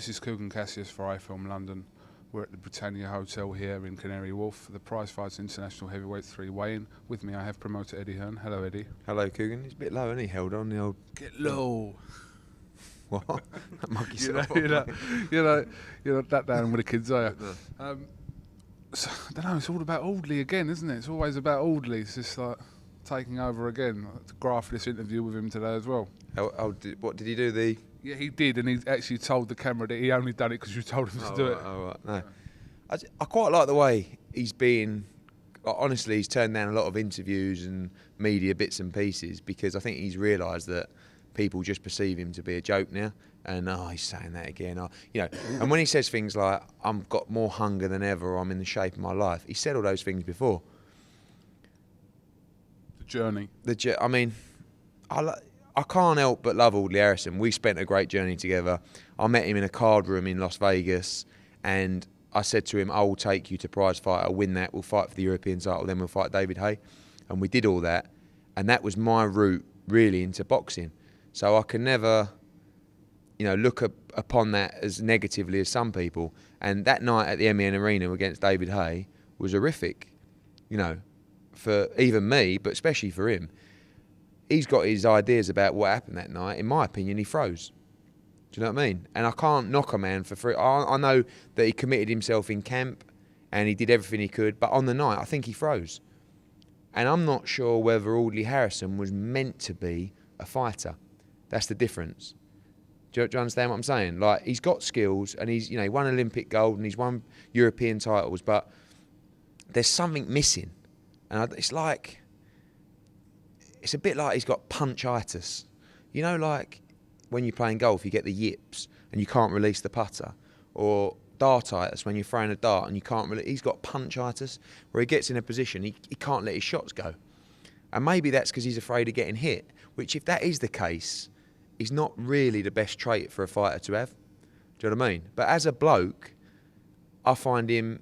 This is KUGAN CASSIUS for iFILM London. We're at the Britannia Hotel here in Canary Wharf for the Prize Fights International Heavyweight 3 weigh-in. With me I have promoter Eddie Hearn. Hello Eddie. Hello KUGAN. He's a bit low, isn't he? Held on the old... Get low. What? That monkey's you know that down with the kids, are you? So, I don't know, it's all about AUDLEY again, isn't it? It's always about AUDLEY. It's just like taking over again. I had to graph this interview with him today as well. What did he do? Yeah, he did, and he actually told the camera that he only done it because you told him to do it. Oh, right. No. I quite like the way he's been. Honestly, he's turned down a lot of interviews and media bits and pieces because I think he's realised that people just perceive him to be a joke now. And he's saying that again. And when he says things like "I've got more hunger than ever," or "I'm in the shape of my life," he said all those things before. The journey. I mean, I can't help but love AUDLEY Harrison. We spent a great journey together. I met him in a card room in Las Vegas, and I said to him, "I will take you to prize fight. I'll win that. We'll fight for the European title. Then we'll fight David Haye." And we did all that, and that was my route really into boxing. So I can never, look upon that as negatively as some people. And that night at the MEN Arena against David Haye was horrific, for even me, but especially for him. He's got his ideas about what happened that night. In my opinion, he froze. Do you know what I mean? And I can't knock a man for free. I know that he committed himself in camp and he did everything he could, but on the night, I think he froze. And I'm not sure whether AUDLEY Harrison was meant to be a fighter. That's the difference. Do you understand what I'm saying? Like, he's got skills and he won Olympic gold and he's won European titles, but there's something missing. And it's a bit like he's got punchitis. Like when you're playing golf, you get the yips and you can't release the putter. Or dartitis, when you're throwing a dart and you can't release. He's got punchitis, where he gets in a position, he can't let his shots go. And maybe that's because he's afraid of getting hit, which if that is the case, is not really the best trait for a fighter to have. Do you know what I mean? But as a bloke, I find him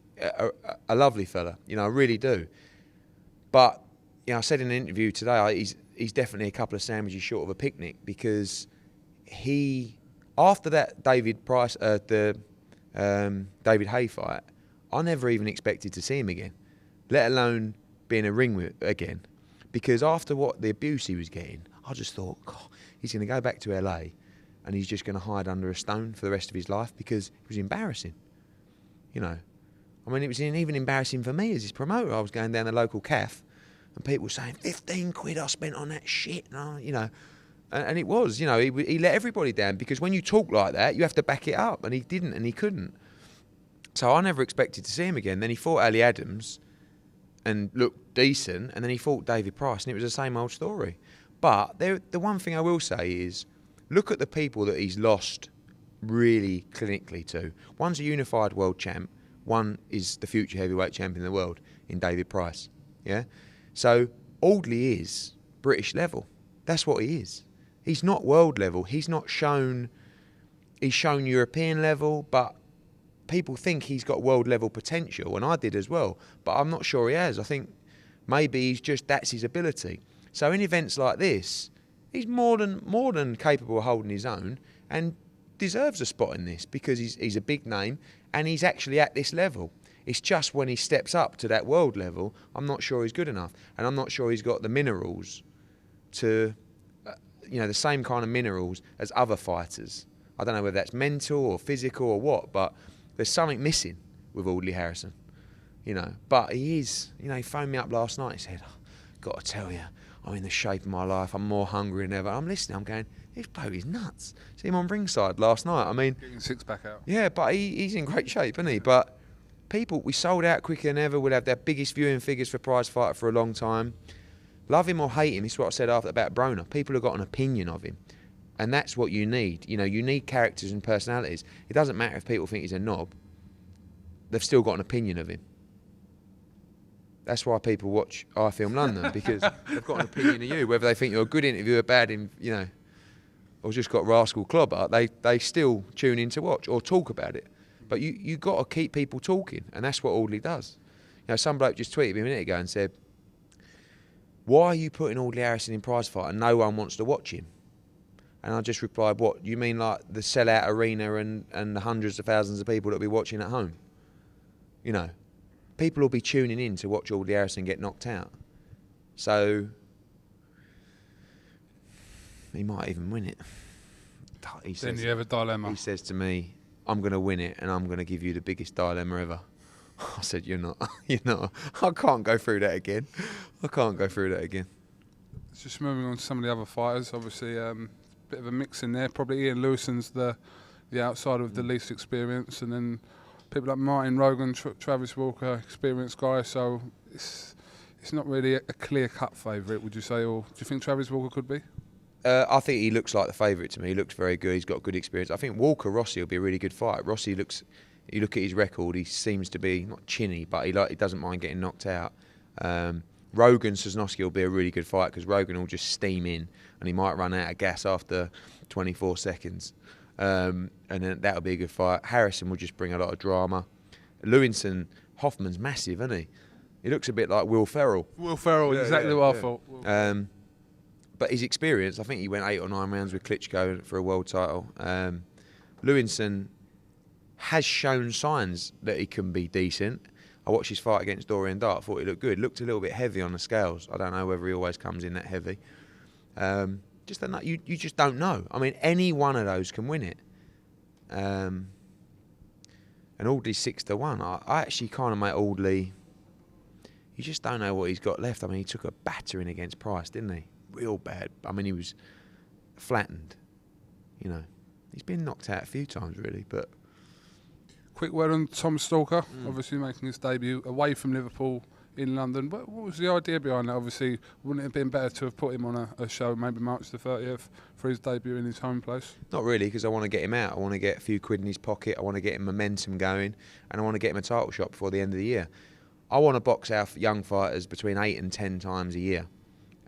a lovely fella. I really do. But I said in an interview today, he's definitely a couple of sandwiches short of a picnic because after that David Haye fight, I never even expected to see him again, let alone be in a ring with again. Because after the abuse he was getting, I just thought, God, he's going to go back to LA and he's just going to hide under a stone for the rest of his life because it was embarrassing. I mean, it was even embarrassing for me as his promoter. I was going down the local cafe and people were saying, 15 quid I spent on that shit. And it was, he let everybody down because when you talk like that, you have to back it up. And he didn't and he couldn't. So I never expected to see him again. Then he fought Ali Adams and looked decent. And then he fought David Price and it was the same old story. But the one thing I will say is, look at the people that he's lost really clinically to. One's a unified world champ. One is the future heavyweight champion of the world in David Price. Yeah? So AUDLEY is British level. That's what he is. He's not world level. He's shown European level, but people think he's got world level potential, and I did as well. But I'm not sure he has. I think maybe that's his ability. So in events like this, he's more than capable of holding his own and deserves a spot in this because he's a big name and he's actually at this level. It's just when he steps up to that world level, I'm not sure he's good enough. And I'm not sure he's got the minerals to, the same kind of minerals as other fighters. I don't know whether that's mental or physical or what, but there's something missing with AUDLEY Harrison. But he is, he phoned me up last night. He said, got to tell you, I'm in the shape of my life. I'm more hungry than ever. I'm listening. I'm going, this bloke is nuts. See him on ringside last night. I mean, getting six pack out. Yeah, but he's in great shape, isn't he? But we sold out quicker than ever. We'll have their biggest viewing figures for Prize Fighter for a long time. Love him or hate him, this is what I said about Broner. People have got an opinion of him. And that's what you need. You need characters and personalities. It doesn't matter if people think he's a knob. They've still got an opinion of him. That's why people watch iFILM London, because they've got an opinion of you. Whether they think you're a good interviewer, bad, or just got rascal clobber, they still tune in to watch or talk about it. But you got to keep people talking, and that's what AUDLEY does. Some bloke just tweeted me a minute ago and said, "Why are you putting AUDLEY Harrison in prize fight and no one wants to watch him?" And I just replied, what, you mean like the sellout arena and the hundreds of thousands of people that'll be watching at home? You know, people will be tuning in to watch Audley Harrison get knocked out. So he might even win it. He says, then you have a dilemma. He says to me, I'm going to win it and I'm going to give you the biggest dilemma ever. I said, you're not. You're not. I can't go through that again. Just moving on to some of the other fighters, obviously bit of a mix in there. Probably Ian Lewison's the outsider with the least experience, and then people like Martin Rogan, Travis Walker, experienced guy. So it's not really a clear-cut favourite, would you say? Or do you think Travis Walker could be? I think he looks like the favourite to me. He looks very good. He's got good experience. I think Walker Rossi will be a really good fight. Rossi looks. You look at his record. He seems to be not chinny, but he doesn't mind getting knocked out. Rogan Sosnowski will be a really good fight because Rogan will just steam in and he might run out of gas after 24 seconds. And then that'll be a good fight. Harrison will just bring a lot of drama. Lewinson, Hoffman's massive, isn't he? He looks a bit like Will Ferrell. Will Ferrell, yeah, exactly what I thought. But his experience, I think he went 8 or 9 rounds with Klitschko for a world title. Lewinson has shown signs that he can be decent. I watched his fight against Dorian Dart, thought he looked good. Looked a little bit heavy on the scales. I don't know whether he always comes in that heavy. You just don't know. I mean, any one of those can win it. And Audley's 6-1. I actually kind of mate Audley. You just don't know what he's got left. I mean, he took a battering against Price, didn't he? Real bad. I mean, he was flattened. You know, he's been knocked out a few times, really, but. Quick word on Tom Stalker, obviously making his debut away from Liverpool in London. But what was the idea behind that? Obviously, wouldn't it have been better to have put him on a show maybe March the 30th for his debut in his home place? Not really, because I want to get him out. I want to get a few quid in his pocket. I want to get him momentum going, and I want to get him a title shot before the end of the year. I want to box our young fighters between 8 and 10 times a year.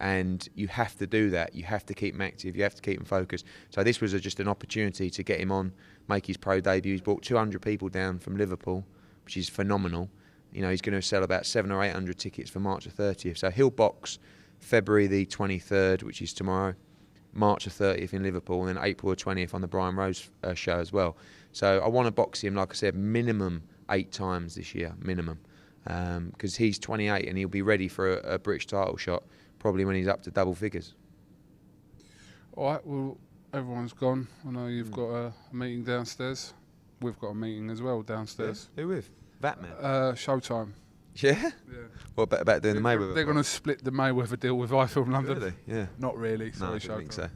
And you have to do that. You have to keep him active. You have to keep him focused. So this was just an opportunity to get him on, make his pro debut. He's brought 200 people down from Liverpool, which is phenomenal. You know, he's going to sell about 700 or 800 tickets for March the 30th. So he'll box February the 23rd, which is tomorrow, March the 30th in Liverpool, and then April the 20th on the Brian Rose show as well. So I want to box him, like I said, minimum 8 times this year, minimum. Because he's 28 and he'll be ready for a British title shot probably when he's up to double figures. All right, well, everyone's gone. I know you've got a meeting downstairs. We've got a meeting as well downstairs. Yeah. Who with? Batman? Showtime. Yeah? Yeah. What about doing the Mayweather? They're going to split the Mayweather deal with iFILM London. Really? Yeah. Not really. Sorry, no, I don't think so.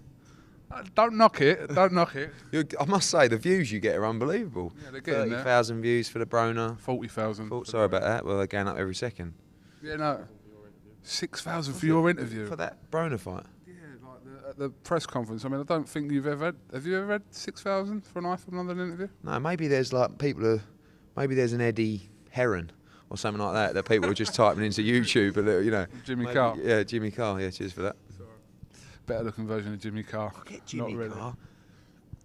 Don't knock it. Don't knock it. I must say, the views you get are unbelievable. Yeah, they're getting 30,000 views for the Broner. 40,000. Sorry about that. Well, they're going up every second. Yeah, no. 6,000 for your interview. For that Broner fight? Yeah, like at the press conference. I mean, I don't think you've ever had... Have you ever had 6,000 for an iFILM London interview? No, maybe there's like maybe there's an Eddie Heron or something like that people are just typing into YouTube a little, you know. Jimmy Carr. Yeah, Jimmy Carr. Yeah, cheers for that. Better looking version of Jimmy Carr. Get Jimmy Not really. Carr.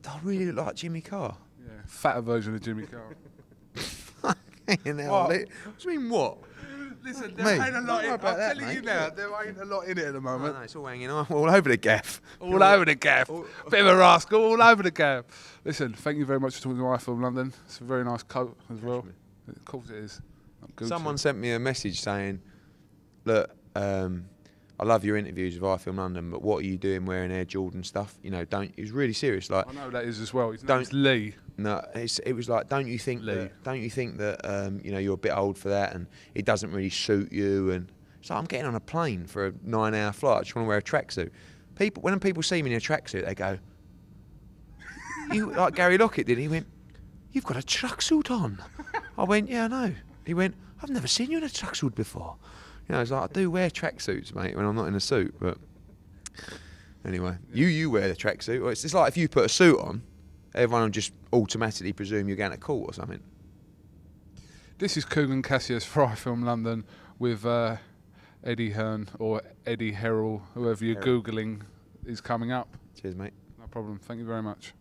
I really look like Jimmy Carr. Yeah, fatter version of Jimmy Carr. What? What do you mean, what? Listen, there ain't a lot in it. I'm telling you now, there ain't a lot in it at the moment. No, it's all hanging on all over the gaff. All over the gaff. Bit of a rascal, all over the gaff. Listen, thank you very much for talking to iFILM London. It's a very nice coat as well. Of course it is. Someone sent me a message saying, look, I love your interviews with iFILM London, but what are you doing wearing Air Jordan stuff? You know, he was really serious. Like, I know that is as well. His name's Lee. No, it was like, don't you think that you know, you're a bit old for that and it doesn't really suit you? And so I'm getting on a plane for a 9-hour flight. I just want to wear a tracksuit. When people see me in a tracksuit, they go, "You like Gary Lockett did?" He went, "You've got a tracksuit on." I went, "Yeah, I know." He went, "I've never seen you in a tracksuit before." You know, it's like, I do wear tracksuits, mate, when I'm not in a suit. But anyway, you wear the tracksuit. Well, it's like if you put a suit on, everyone will just automatically presume you're going to court or something. This is KUGAN CASSIUS for iFILM London with Eddie Hearn or Eddie Herrell, whoever you're Googling is coming up. Cheers, mate. No problem. Thank you very much.